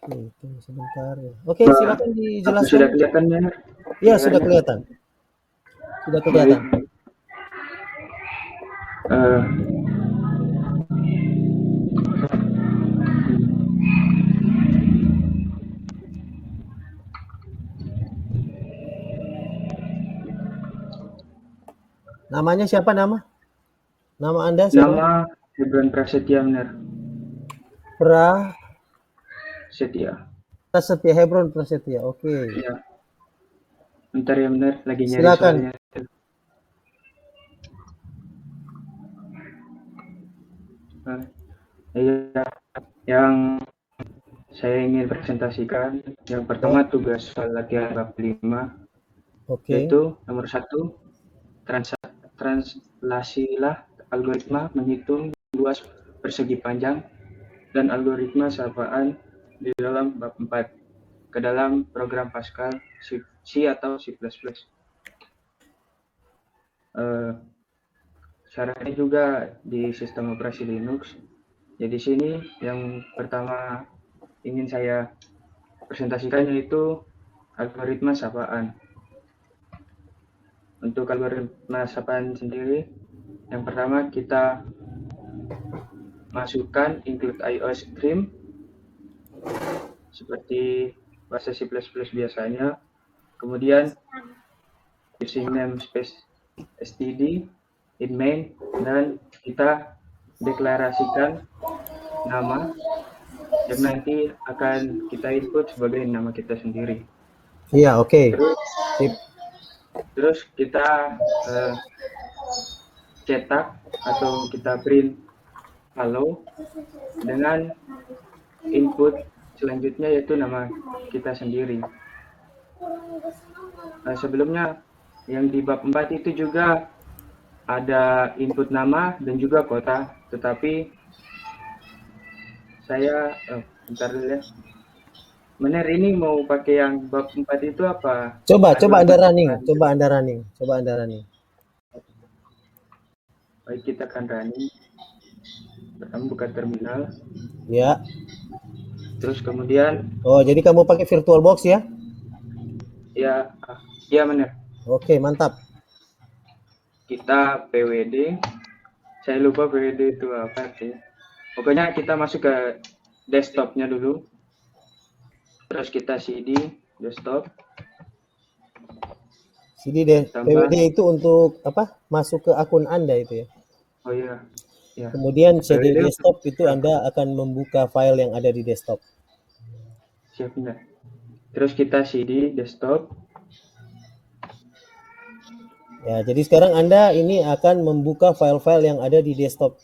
Oke, tunggu sebentar ya. Oke, Nah, silakan apa dijelaskan. sudah kelihatan ya Iya, sudah layarnya? kelihatan. Sudah kelihatan. Baik. Eh, Namanya siapa nama? Nama Anda siapa? Nama Gibran Prasetya benar. Pra Setia. Prasetya, Hebron Prasetya. Oke. Ya, bentar ya benar, lagi nyari Silakan. soalnya. Ya, yang saya ingin presentasikan yang Ya, pertama tugas file latihan bab 5 oke. yaitu nomor satu translasilah algoritma menghitung luas persegi panjang dan algoritma sapaan di dalam bab 4 ke dalam program Pascal, C atau C++. Syaratnya juga di sistem operasi Linux. Jadi sini yang pertama ingin saya presentasikan yaitu algoritma sapaan. Untuk algoritma sapaan sendiri, yang pertama kita masukkan include IO stream seperti bahasa C++ biasanya. Kemudian using namespace std in main dan kita deklarasikan nama yang nanti akan kita input sebagai nama kita sendiri. Iya, oke. Terus, Sip. terus kita cetak atau kita print hello dengan input selanjutnya yaitu nama kita sendiri. Sebelumnya yang di bab 4 itu juga ada input nama dan juga kota, tetapi saya bentar dulu ya. Mener ini mau pakai yang bab 4 itu apa? Coba Anda Algoritma running, sapaan. coba Anda running. Baik, kita akan running. Pertama buka terminal, Ya. terus kemudian Oh, jadi kamu pakai VirtualBox ya? ya ya mener. Oke, mantap. Kita pwd. Saya lupa pwd itu apa sih. Pokoknya kita masuk ke desktopnya dulu. Terus kita cd desktop. Jadi deh, Tambah. PWD itu untuk apa? Masuk ke akun Anda itu ya. Oh iya, ya. Kemudian CD PWD untuk desktop itu Anda akan membuka file yang ada di desktop. siap benar. Terus kita cd desktop. Ya, jadi sekarang Anda ini akan membuka file-file yang ada di desktop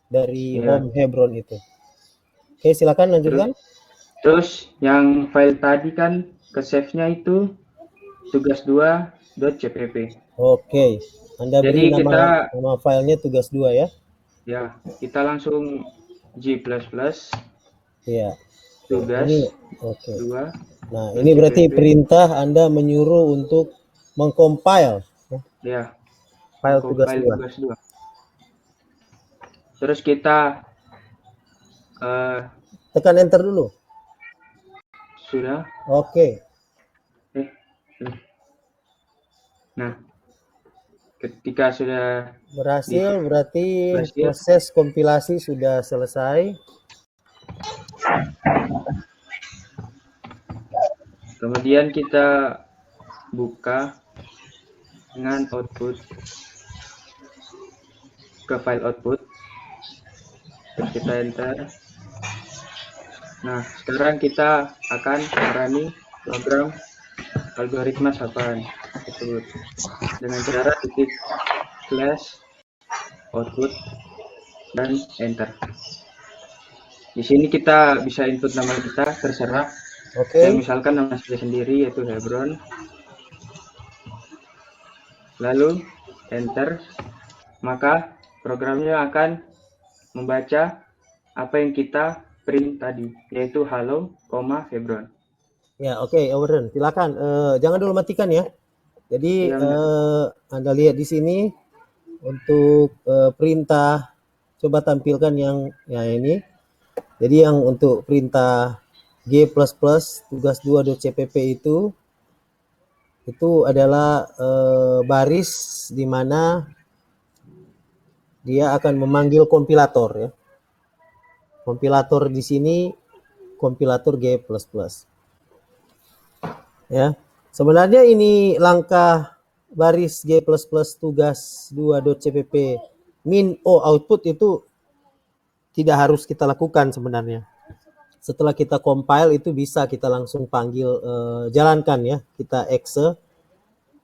dari Ya. home Hebron itu. Oke, silakan Terus lanjutkan. terus yang file tadi kan ke save-nya itu tugas2.cpp. Oke, Anda beri Jadi kita nama filenya tugas 2 ya. ya, kita langsung G++ Iya. Oke, tugas ini oke. 2 Nah, dot ini berarti cpp. perintah Anda menyuruh untuk mengcompile ya, Ya, file tugas mengcompile 2. tugas 2. Terus kita uh, Tekan enter dulu. sudah Oke. nah, ketika sudah Berhasil, berarti berhasil, proses kompilasi sudah selesai. kemudian kita buka dengan output ke file output. Terus kita enter. Nah, sekarang kita akan merunning program algoritma sapaan tersebut dengan cara ketik slash output dan enter. Di sini kita bisa input nama kita terserah. Saya Oke. misalkan nama saya sendiri yaitu Hebron. Lalu enter, maka programnya akan membaca apa yang kita print tadi, yaitu hello, Hebron. Ya, oke, Overrun. Silakan. Jangan dulu matikan ya. Jadi Iya, benar. Anda lihat di sini untuk perintah, coba tampilkan yang ini. Jadi yang untuk perintah G++ tugas 2.cpp itu adalah baris di mana dia akan memanggil kompilator ya. Kompilator di sini kompilator G++. Ya. Sebenarnya ini langkah baris G++ tugas 2.cpp min O output itu tidak harus kita lakukan sebenarnya. Setelah kita compile itu bisa kita langsung panggil jalankan ya. Kita exe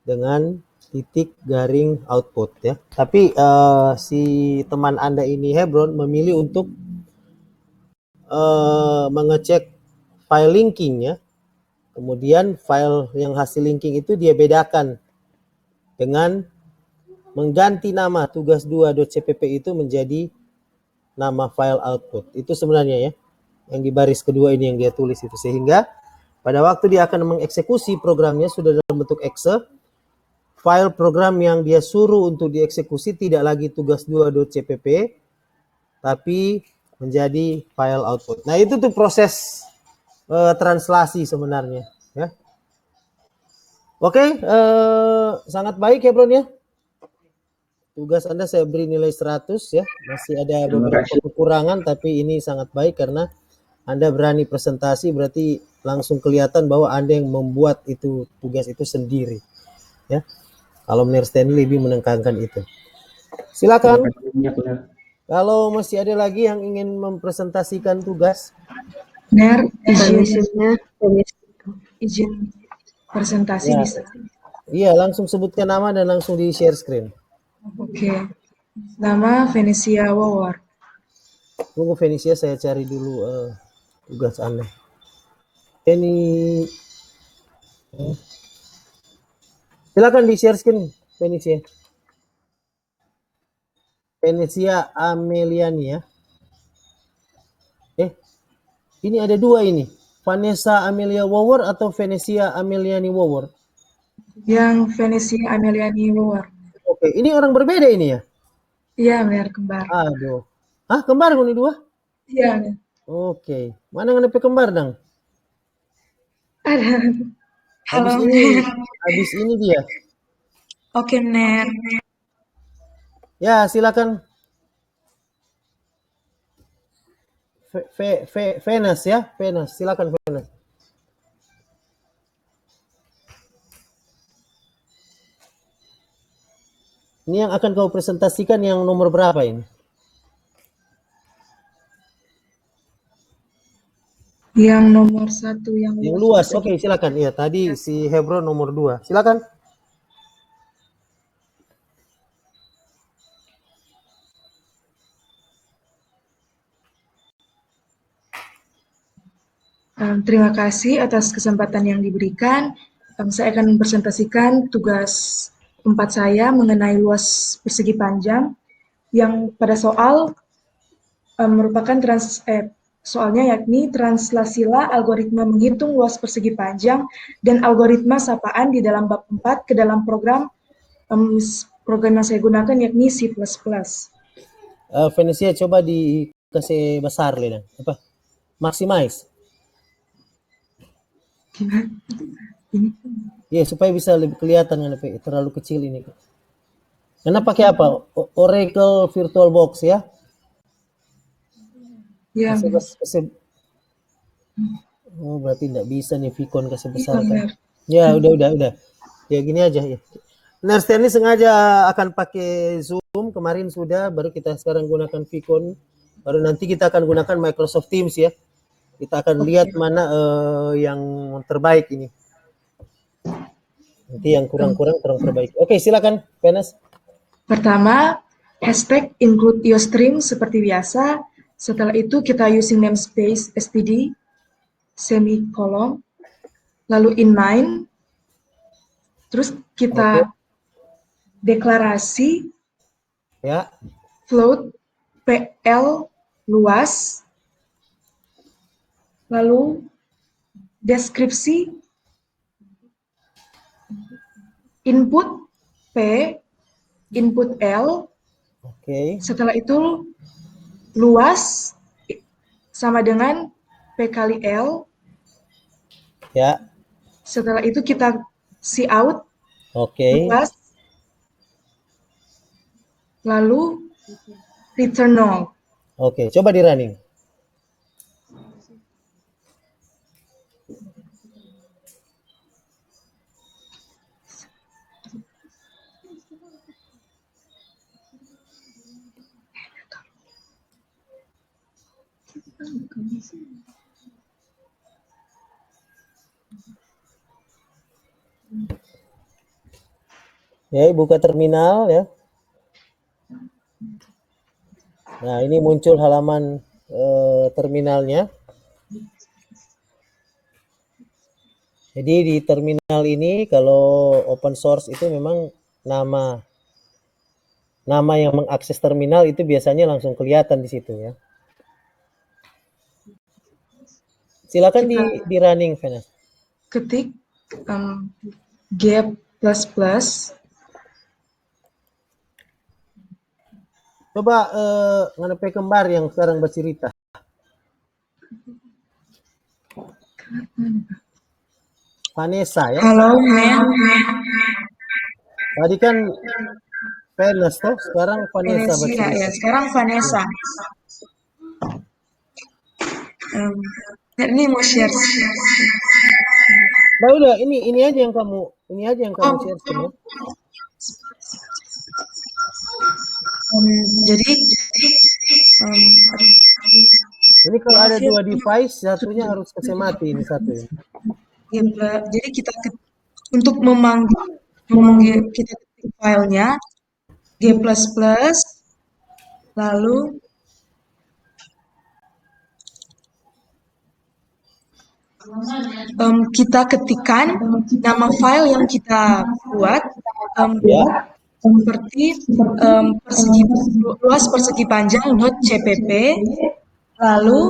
dengan titik garing output ya. Tapi si teman Anda ini Hebron memilih untuk mengecek file linking ya. Kemudian file yang hasil linking itu dia bedakan dengan mengganti nama tugas 2.cpp itu menjadi nama file output. Itu sebenarnya ya. Yang di baris kedua ini yang dia tulis itu. Sehingga pada waktu dia akan mengeksekusi programnya sudah dalam bentuk exe, file program yang dia suruh untuk dieksekusi tidak lagi tugas 2.cpp, tapi menjadi file output. Nah itu tuh proses translasi sebenarnya. Ya. Oke, sangat baik ya Bron ya. Tugas Anda saya beri nilai 100 ya. Masih ada Terima beberapa kasih. kekurangan tapi ini sangat baik karena Anda berani presentasi berarti langsung kelihatan bahwa Anda yang membuat itu tugas itu sendiri. Ya. Kalau Mr. Stanley lebih menekankan itu. Terima Silakan. kasih banyak, Benar. Kalau masih ada lagi yang ingin mempresentasikan tugas. Ner, Permisinya, izin presentasi Ya. bisa. Iya, langsung sebutkan nama dan langsung di share screen. Oke. Nama Venesia Wawar. Tunggu Fenicia, saya cari dulu tugas Anda. Ini silakan di share screen Fenicia. Venesia Ameliani ya. Ini ada dua ini. Vanessa Amelia Wawar atau Venesia Ameliani Wawar? Yang Venesia Ameliani Wawar. Oke, ini orang berbeda ini ya? Iya, Ner, kembar. Aduh. Hah, kembar ini dua? Iya, Ner. Oke. Mana yang nepe kembar dong? Ada. Halo, Habis ini dia. Oke, Ner. Ya, silakan. Venus ya, Venus. Silakan Venus. Ini yang akan kau presentasikan yang nomor berapa ini? Yang nomor 1 yang luas. Oke, silakan. Iya, tadi si Hebron nomor 2. Silakan. Terima kasih atas kesempatan yang diberikan. Saya akan mempresentasikan tugas 4 saya mengenai luas persegi panjang yang pada soal merupakan soalnya yakni translasilah algoritma menghitung luas persegi panjang dan algoritma sapaan di dalam bab 4 ke dalam program yang saya gunakan yakni C++. Venesia coba dikasih besar Lena. Apa? Maximize. Gimana? Ini. Ya, supaya bisa lebih kelihatan terlalu kecil ini. Karena pakai apa? Oracle VirtualBox ya? Ya. Oh, berarti tidak bisa nih Vicon kasih besar kan? Ya, udah. Ya gini aja ya. Nah, Stanley sengaja akan pakai Zoom, kemarin sudah, baru kita sekarang gunakan Vicon, baru nanti kita akan gunakan Microsoft Teams ya. Kita akan lihat mana yang terbaik ini. Nanti yang kurang terbaik. Oke, silakan, Venus. Pertama, hashtag include iostream seperti biasa. Setelah itu kita using namespace std, semicolon, lalu inline, terus kita deklarasi ya. Float PL luas, lalu deskripsi input P, input L. Setelah itu luas sama dengan P kali L, Ya. Setelah itu kita cout, Oke. luas, lalu return null. Oke, coba di running. Ya, buka terminal ya. Nah, ini muncul halaman terminalnya. Jadi di terminal ini kalau open source itu memang nama yang mengakses terminal itu biasanya langsung kelihatan di situ ya. Silakan di running, Vena. Ketik g++. Coba nganepe kembar yang sekarang bercerita. Vanessa ya. Halo, Men. Tadi kan Venus toh, sekarang Vanessa Venesia ya, bercerita. sekarang Vanessa. Ini mau share. Nah udah, ini aja yang kamu share semua. Jadi Ini kalau ada maaf ya, dua device, satunya harus kasih mati ini satu. ya, jadi kita untuk memanggil kita ketik filenya g++, lalu kita ketikkan nama file yang kita buat, Ya. seperti luas persegi panjang .cpp, lalu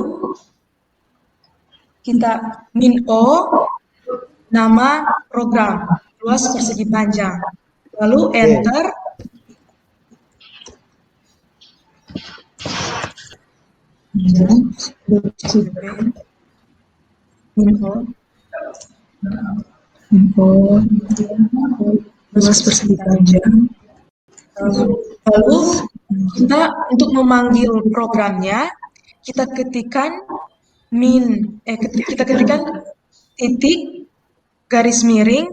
kita min-o nama program luas persegi panjang, lalu enter. Luas persegi panjang. Lalu kita untuk memanggil programnya kita ketikkan kita ketikkan titik garis miring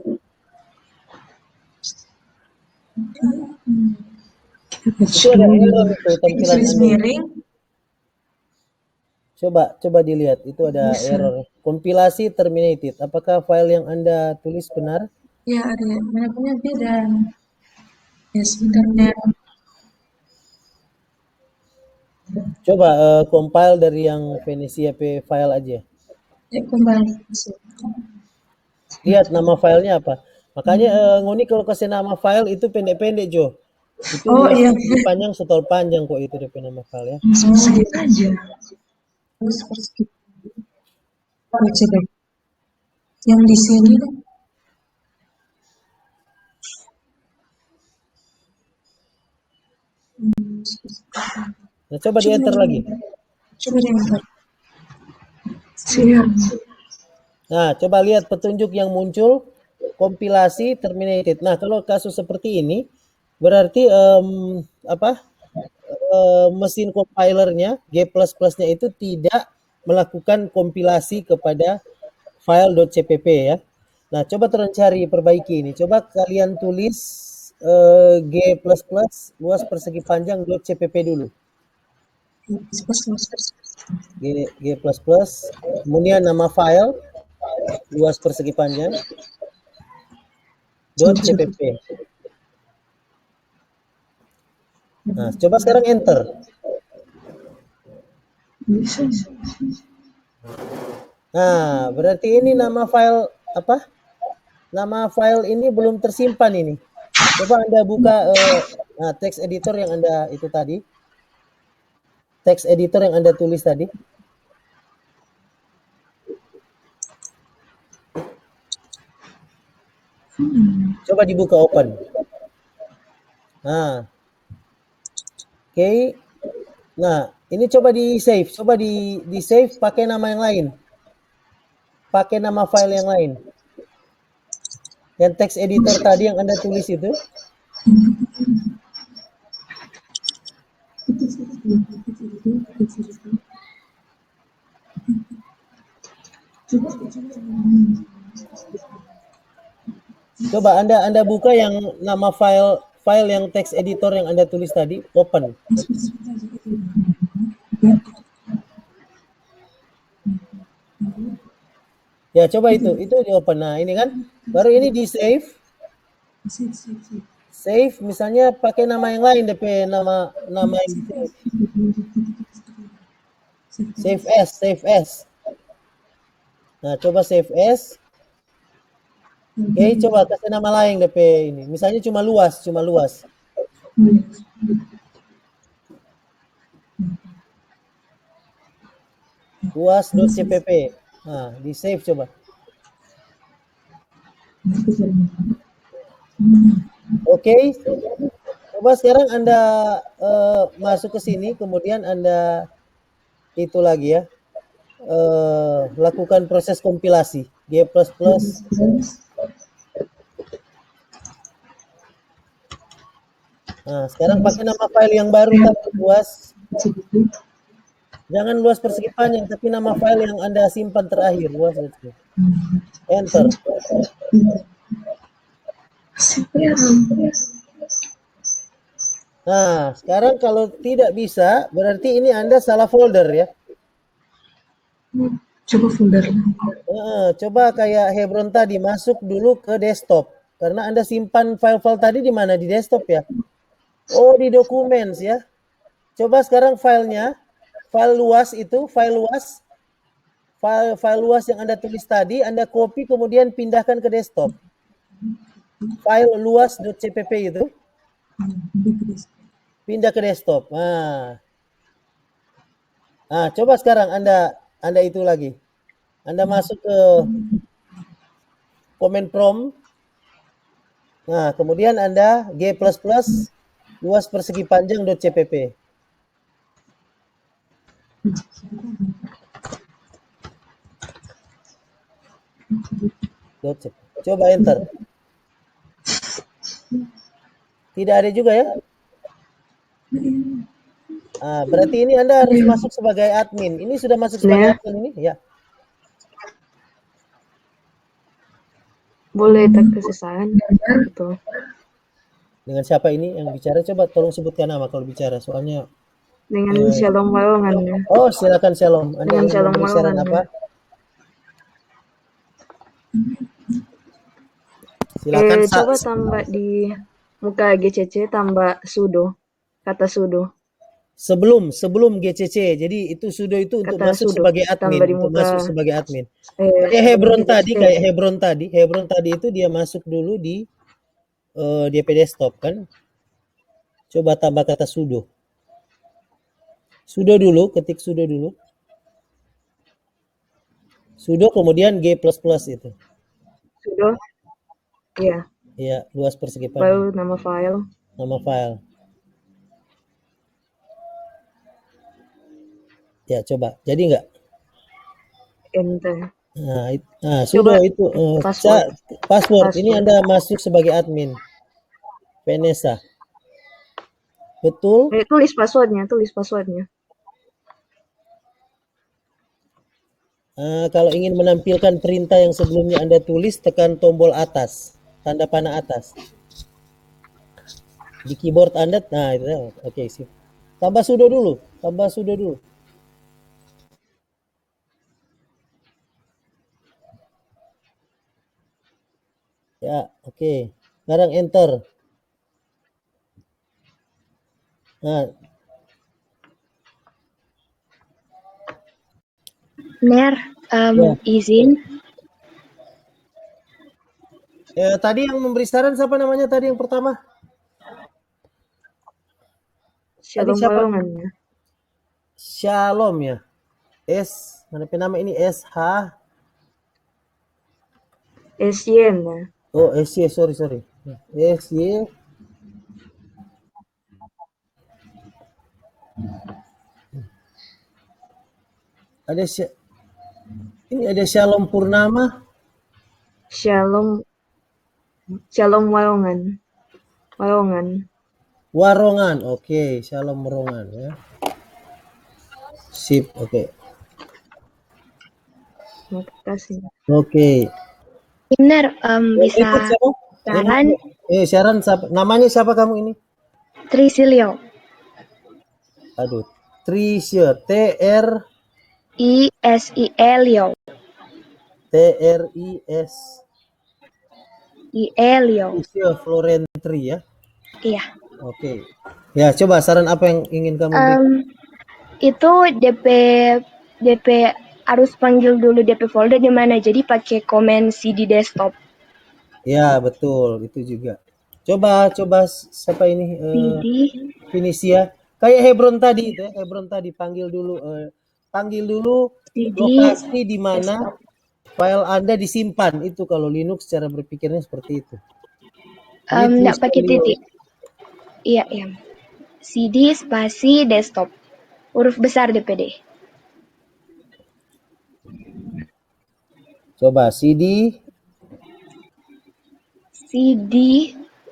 Itu ada error itu tampilan garis Anda. miring. Coba dilihat, itu ada error. Kompilasi terminated. Apakah file yang Anda tulis benar? Ya, ada mana punya beda. Ya, sebenarnya. Coba compile dari yang Venesia file aja. Ya, kembali. Lihat nama filenya apa. Makanya ngoni kalau kasih nama file itu pendek-pendek Jo. Itu Oh iya, panjang setol panjang kok itu DP nama file ya. sedikit aja. Terus persegi. Coba. Yang di sini Nah, coba di enter lagi. coba di enter. Siap. Nah, coba lihat petunjuk yang muncul, kompilasi terminated. Nah, kalau kasus seperti ini berarti mesin compilernya G++-nya itu tidak melakukan kompilasi kepada file.cpp ya. Nah, coba tolong cari perbaiki ini. Coba kalian tulis G++ luas persegi panjang .cpp dulu. G++, kemudian nama file luas persegi panjang .cpp. Nah, coba sekarang enter. Nah, berarti ini nama file apa? Nama file ini belum tersimpan ini. Coba Anda buka text editor yang Anda itu tadi. Text editor yang Anda tulis tadi. Coba dibuka open. Nah. Oke. Nah, ini coba di save. Coba di save pakai nama yang lain. pakai nama file yang lain. Yang text editor tadi yang Anda tulis itu. Coba Anda buka yang nama file yang text editor yang Anda tulis tadi, open. Ya, coba itu di open. Nah, ini kan baru ini di save. Save misalnya pakai nama yang lain DP nama yang di save. Save as. Nah, coba save as. Oke, coba kasih nama lain DP ini. Misalnya cuma luas. Luas.cpp. Nah, di save coba. Oke. Coba sekarang Anda masuk ke sini, kemudian Anda itu lagi ya. Lakukan proses kompilasi G++. Nah, sekarang pakai nama file yang baru tadi, luas. Jangan luas persegi panjang, tapi nama file yang Anda simpan terakhir, luas. Enter. Nah, sekarang kalau tidak bisa, berarti ini Anda salah folder ya. Coba folder. Coba kayak Hebron tadi, masuk dulu ke desktop. Karena Anda simpan file-file tadi di mana? Di desktop ya. Oh, di documents ya. Coba sekarang filenya, file luas yang Anda tulis tadi, Anda copy kemudian pindahkan ke desktop. File luas.cpp itu pindah ke desktop. Nah, coba sekarang Anda itu lagi. Anda masuk ke command prompt. Nah, kemudian Anda G++ luas persegi panjang.cpp. Coba enter. Tidak ada juga ya? Berarti ini Anda harus masuk sebagai admin. Ini sudah masuk sebagai admin ini? Ya. Boleh tak kesusahan gitu. Dengan siapa ini yang bicara? Coba tolong sebutkan nama kalau bicara. Soalnya Dengan Shalom Walongan ya. Oh, silakan Shalom. Anda Dengan ingin Shalom memberi saran Walongan apa? ya. Silakan Coba tambah di muka GCC tambah sudo. Kata sudo. Sebelum GCC. Jadi itu sudo itu untuk Kata masuk sudo. sebagai admin, Tambah di untuk muka masuk sebagai admin. Kayak Hebron tadi, Hebron tadi itu dia masuk dulu di DP desktop kan. Coba tambah kata sudo. Sudo dulu, ketik sudo dulu. Sudo kemudian G++ itu. sudo. Iya. Iya, luas persegi Baru panjang. nama file. Nama file. Ya, coba. Jadi enggak? Enter. Nah, sudo itu password. Ini Anda masuk sebagai admin. Vanessa. Betul? Tulis passwordnya. Kalau ingin menampilkan perintah yang sebelumnya Anda tulis, tekan tombol atas, tanda panah atas. Di keyboard Anda, nah itu, oke, sip. Tambah sudo dulu. Ya, oke. Sekarang enter. Nah, izin. tadi yang memberi saran siapa namanya tadi yang pertama? Shalom Walongan ya. Shalom ya. Mana nama ini SH? SYN ya. Oh, SY, sorry. SY. Ada Ini ada Shalom Purnama. Shalom Walongan. Warongan. Oke, Shalom Warongan ya. Sip, oke. Terima kasih. Oke. Benar, Yang bisa ikut siapa? saran Sharon, namanya siapa kamu ini? Trisilio. Aduh, Trisha, ISIELIO. TRIS. IELIO. Trisha Florentri ya. Iya. Oke. Ya, coba saran apa yang ingin kamu berikan? Itu DP harus panggil dulu DP folder di mana. Jadi pakai komen CD desktop. Ya, betul, itu juga. Coba siapa ini? CD. Finisia. Kayak Hebron tadi itu ya, Hebron tadi panggil dulu CD lokasi di mana desktop. file Anda disimpan. Itu kalau Linux cara berpikirnya seperti itu. Nggak pakai titik. Iya. CD spasi desktop. Huruf besar DPD. Coba CD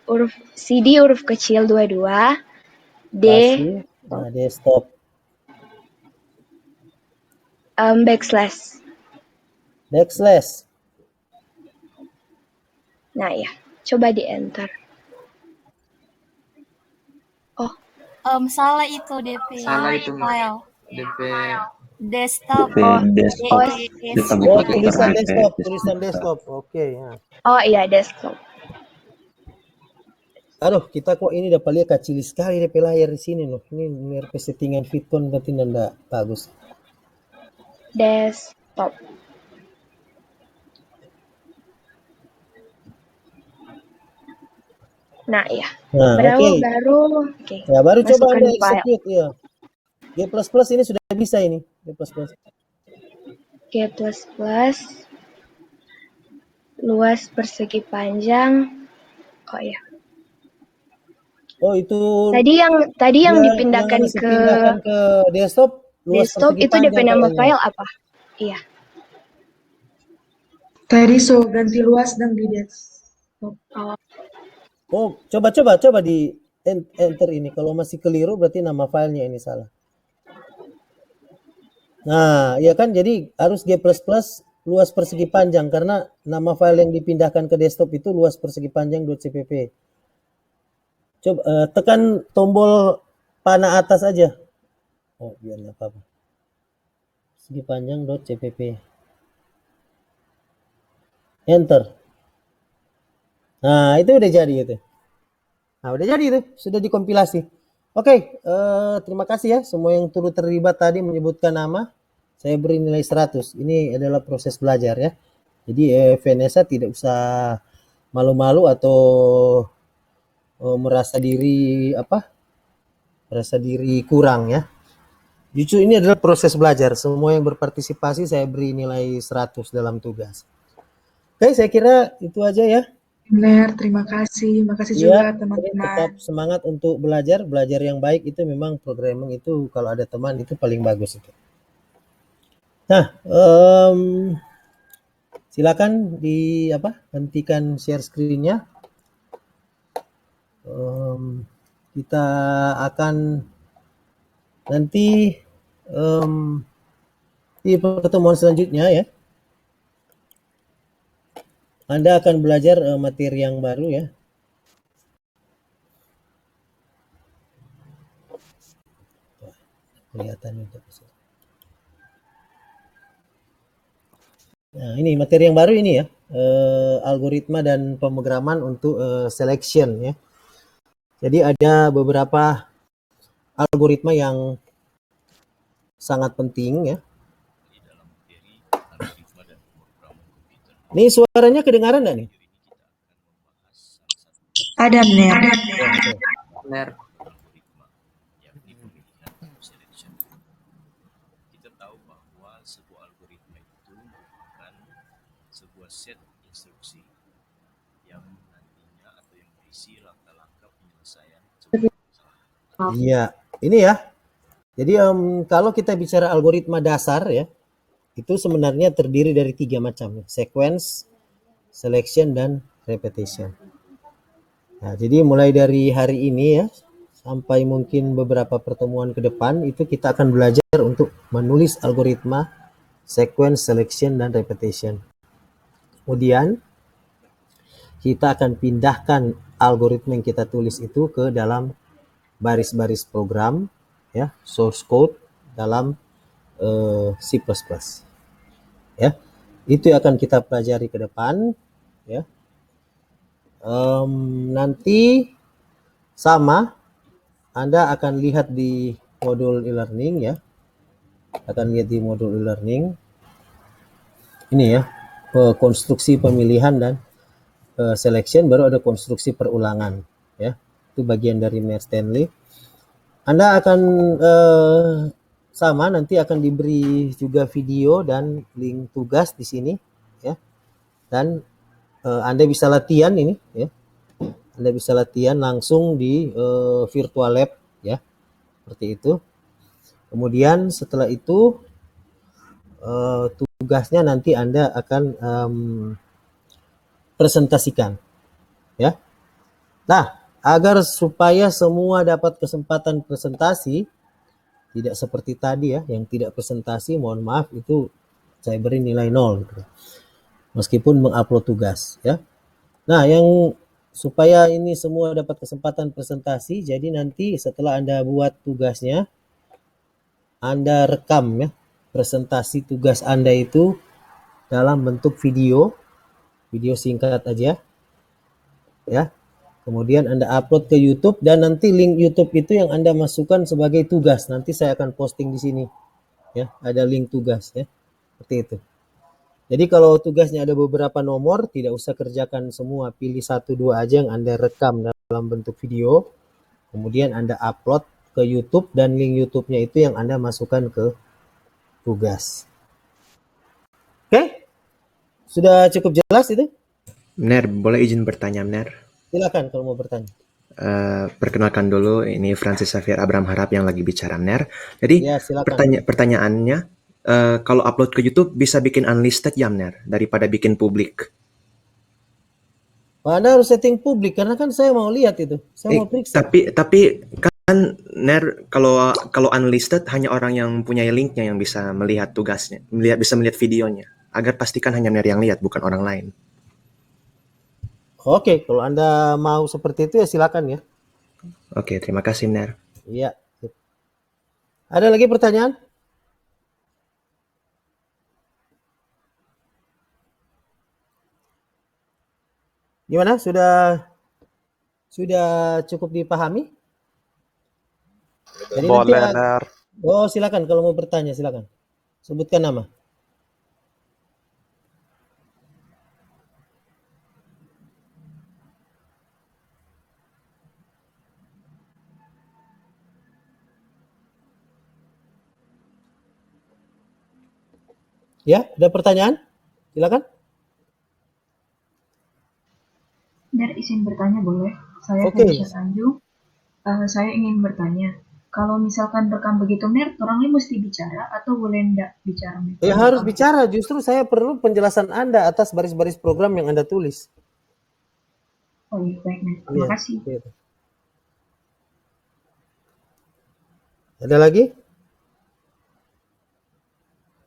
huruf kecil 22 D spasi desktop. backslash. Nah ya, coba di enter. Salah itu DP Salah itu, Mbak. file. DP Desktop. desktop. Kita Oh, pakai tulisan desktop. Oke, ya. Oh iya, desktop. Aduh, kita kok ini dapat lihat kecil sekali DP layar di sini loh. Ini RP settingan Fitcon berarti ndak bagus. Desktop. Nah ya, Nah, baru oke. Ya, baru coba Masukkan Anda file. execute ya. G++ ini sudah bisa ini. G++. G++ luas persegi panjang. Oh ya. Oh, itu Tadi yang dipindahkan yang dipindahkan ke desktop luas desktop persegi itu DP panjang nama kayaknya. file apa? Iya. Tadi ganti luas dan di desktop. Oh, coba di enter ini. Kalau masih keliru berarti nama filenya ini salah. Nah, ya kan jadi harus G++ luas persegi panjang karena nama file yang dipindahkan ke desktop itu luas persegi panjang .cpp. Coba tekan tombol panah atas aja. Oh, biar nggak apa-apa. Persegi panjang .cpp. Enter. Nah, itu udah jadi itu. Nah, udah jadi itu, sudah dikompilasi. Oke, terima kasih ya semua yang turut terlibat tadi menyebutkan nama. Saya beri nilai 100. Ini adalah proses belajar ya. Jadi Vanessa tidak usah malu-malu atau merasa diri kurang ya. Justru ini adalah proses belajar. Semua yang berpartisipasi saya beri nilai 100 dalam tugas. Oke, saya kira itu aja ya. Benar, terima kasih. Makasih juga teman-teman. Tetap semangat untuk belajar yang baik itu memang programming itu kalau ada teman itu paling bagus itu. Nah, silakan hentikan share screen-nya. Kita akan nanti di pertemuan selanjutnya ya. Anda akan belajar materi yang baru ya. Kelihatan itu. Nah, ini materi yang baru ini ya. Algoritma dan pemrograman untuk selection ya. Jadi ada beberapa algoritma yang sangat penting ya. Ini suaranya kedengaran nggak nih? Ada, benar. benar. Kita tahu bahwa sebuah algoritma itu merupakan sebuah set instruksi yang nantinya atau yang berisi langkah-langkah penyelesaian. Iya, ini ya. Jadi kalau kita bicara algoritma dasar ya, itu sebenarnya terdiri dari 3 macam, sequence, selection, dan repetition. Nah, jadi mulai dari hari ini ya, sampai mungkin beberapa pertemuan ke depan, itu kita akan belajar untuk menulis algoritma sequence, selection, dan repetition. Kemudian kita akan pindahkan algoritma yang kita tulis itu ke dalam baris-baris program, ya, source code dalam C++. Ya, itu yang akan kita pelajari ke depan. Ya, nanti sama Anda akan lihat di modul e-learning ya, ini ya, konstruksi pemilihan dan selection, baru ada konstruksi perulangan ya, itu bagian dari Meyer Stanley. Anda akan sama nanti akan diberi juga video dan link tugas di sini ya, dan Anda bisa latihan ini ya, Anda bisa latihan langsung di virtual lab ya, seperti itu. Kemudian setelah itu tugasnya nanti Anda akan presentasikan ya. Nah, agar supaya semua dapat kesempatan presentasi, tidak seperti tadi ya, yang tidak presentasi, mohon maaf, itu saya beri nilai 0 gitu. Meskipun mengupload tugas ya. Nah, yang supaya ini semua dapat kesempatan presentasi, jadi nanti setelah Anda buat tugasnya, Anda rekam ya presentasi tugas Anda itu dalam bentuk video singkat aja ya. Kemudian Anda upload ke YouTube, dan nanti link YouTube itu yang Anda masukkan sebagai tugas. Nanti saya akan posting di sini ya, ada link tugas ya, seperti itu. Jadi kalau tugasnya ada beberapa nomor, tidak usah kerjakan semua, pilih 1-2 aja yang Anda rekam dalam bentuk video, kemudian Anda upload ke YouTube, dan link YouTube-nya itu yang Anda masukkan ke tugas. Oke? Sudah cukup jelas itu? Ner, boleh izin bertanya, Ner? Silakan kalau mau bertanya. Perkenalkan dulu, ini Francis Xavier Abraham Harap yang lagi bicara, Ner. Jadi Ya, silakan. pertanyaannya, kalau upload ke YouTube bisa bikin unlisted ya, Ner, daripada bikin publik? Anda harus setting publik karena kan saya mau lihat itu, saya mau periksa. Tapi kan, Ner, kalau unlisted hanya orang yang punya linknya yang bisa melihat tugasnya, bisa melihat videonya. Agar pastikan hanya Ner yang lihat, bukan orang lain. Oke, kalau Anda mau seperti itu ya silakan ya. Oke, terima kasih, Ner. Iya. Ada lagi pertanyaan? Gimana? Sudah cukup dipahami? Jadi Boleh, nanti, Ner. oh silakan kalau mau bertanya, silakan. Sebutkan nama. Ya, ada pertanyaan? Silakan. Ner, izin bertanya boleh? Saya Oke. Felicia Tanjung. Saya ingin bertanya, kalau misalkan rekam begitu, Ner, orangnya mesti bicara atau boleh enggak bicara? Ya harus bicara, justru saya perlu penjelasan Anda atas baris-baris program yang Anda tulis. Oh iya, baik, Ner. Terima kasih. Gitu. Ada lagi?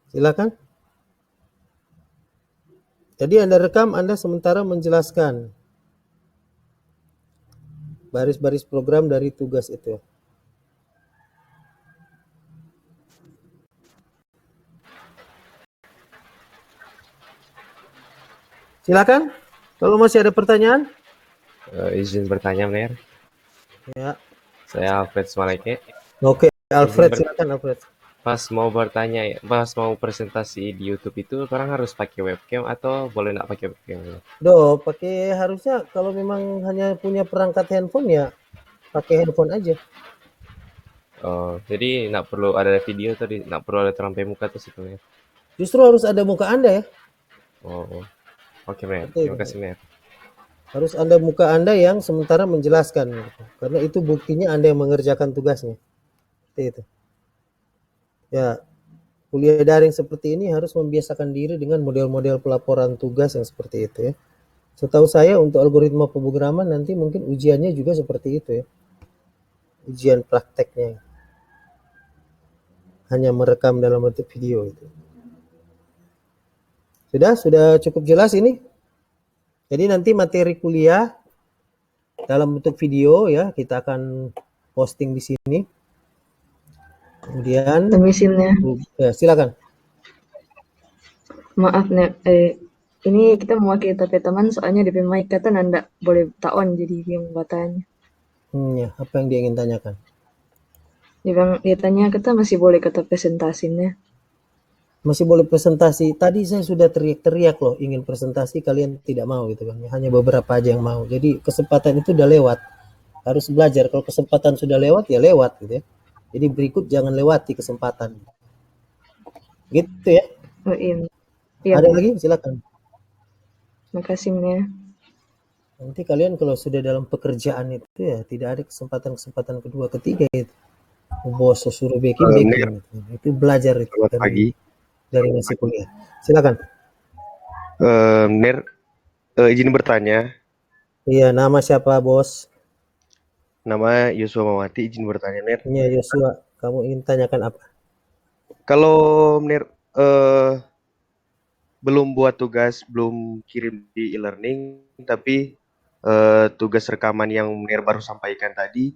Silakan. Jadi Anda rekam, Anda sementara menjelaskan baris-baris program dari tugas itu. Silakan. Kalau masih ada pertanyaan. Izin bertanya, Ner. Ya. Saya Alfred Smaleke. Oke, Alfred, silakan Alfred. Pas mau presentasi di YouTube itu, orang harus pakai webcam atau boleh nggak pakai webcam? Harusnya kalau memang hanya punya perangkat handphone ya pakai handphone aja. Oh, jadi nggak perlu ada video tadi, nggak perlu ada terampai muka tuh situ ya? Justru harus ada muka Anda ya. Oh, oke, Mer. Terima kasih, Mer. Harus ada muka Anda yang sementara menjelaskan, karena itu buktinya Anda yang mengerjakan tugasnya. Seperti itu. Ya, kuliah daring seperti ini harus membiasakan diri dengan model-model pelaporan tugas yang seperti itu ya. Setahu saya untuk algoritma pemrograman nanti mungkin ujiannya juga seperti itu ya. Ujian prakteknya. Hanya merekam dalam bentuk video itu. Sudah cukup jelas ini? Jadi nanti materi kuliah dalam bentuk video ya, kita akan posting di sini. Kemudian Permisinnya. ya, silakan. Maaf nih, ini kita mewakili teman soalnya DP mic kata nanda boleh on jadi yang bertanya. Ya, apa yang dia ingin tanyakan? Dia tanya kita masih boleh kata presentasinya. Masih boleh presentasi. Tadi saya sudah teriak-teriak loh, ingin presentasi kalian tidak mau gitu kan. Hanya beberapa aja yang mau. Jadi kesempatan itu udah lewat. Harus belajar. Kalau kesempatan sudah lewat ya lewat gitu ya. Jadi berikut jangan lewati kesempatan. Gitu ya. Oh, iya. Ada lagi? Silakan. Makasih Nia. Nanti kalian kalau sudah dalam pekerjaan itu ya tidak ada kesempatan kedua, ketiga itu. Bos suruh baking. Gitu. Itu belajar itu dari masa kuliah. Silakan. Ner, izin bertanya. Iya, nama siapa bos? Nama Yosua Mawati, izin bertanya Ner. Iya Yosua, kamu ingin tanyakan apa? Kalau Ner belum buat tugas, belum kirim di e-learning, tapi tugas rekaman yang Ner baru sampaikan tadi,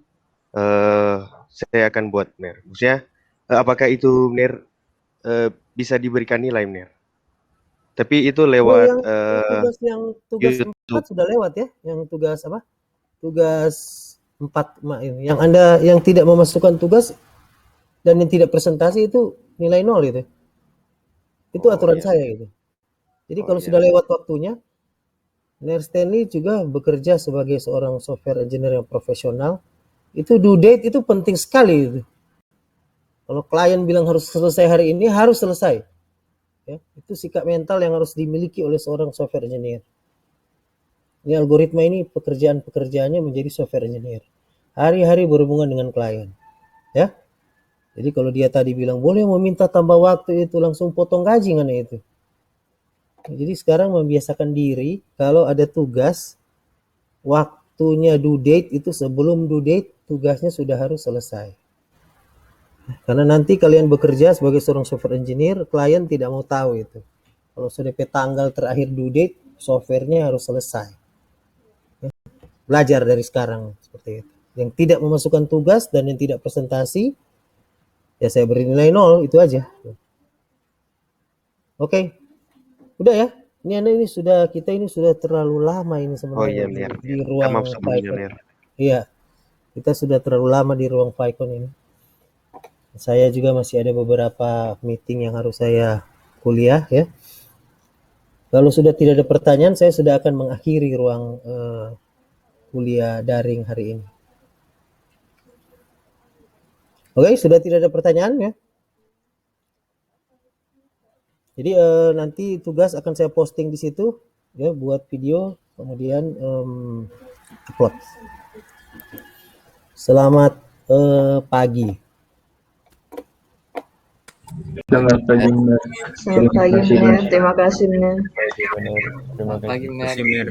saya akan buat Ner. Maksudnya, apakah itu Ner bisa diberikan nilai Ner? Tapi itu lewat tugas 4 sudah lewat ya, yang tugas apa? Tugas 4 yang Anda yang tidak memasukkan tugas dan yang tidak presentasi itu nilai 0 itu. Itu aturan saya itu. Jadi kalau sudah lewat waktunya, Ner Stanley juga bekerja sebagai seorang software engineer yang profesional. Itu due date itu penting sekali itu. Kalau klien bilang harus selesai hari ini, harus selesai. Ya, itu sikap mental yang harus dimiliki oleh seorang software engineer. Ini algoritma ini pekerjaannya menjadi software engineer. Hari-hari berhubungan dengan klien. Ya. Jadi kalau dia tadi bilang boleh meminta tambah waktu itu langsung potong gaji kan itu. Jadi sekarang membiasakan diri kalau ada tugas waktunya due date itu sebelum due date tugasnya sudah harus selesai. Karena nanti kalian bekerja sebagai seorang software engineer, klien tidak mau tahu itu. Kalau sudah tanggal terakhir due date, softwarenya harus selesai. Belajar dari sekarang seperti itu. Yang tidak memasukkan tugas dan yang tidak presentasi, ya saya beri nilai 0, itu aja. Oke. Udah ya. Ini sudah terlalu lama ini sebenarnya di ruang Vicon. Iya. Kita sudah terlalu lama di ruang Vicon ini. Saya juga masih ada beberapa meeting yang harus saya kuliah ya. Kalau sudah tidak ada pertanyaan, saya sudah akan mengakhiri ruang kuliah daring hari ini. Oke, sudah tidak ada pertanyaan ya. Jadi nanti tugas akan saya posting di situ ya, buat video kemudian upload. Selamat pagi. Selamat pagi Ner. Selamat pagi Ner. Terima kasih Ner. Terima kasih Ner.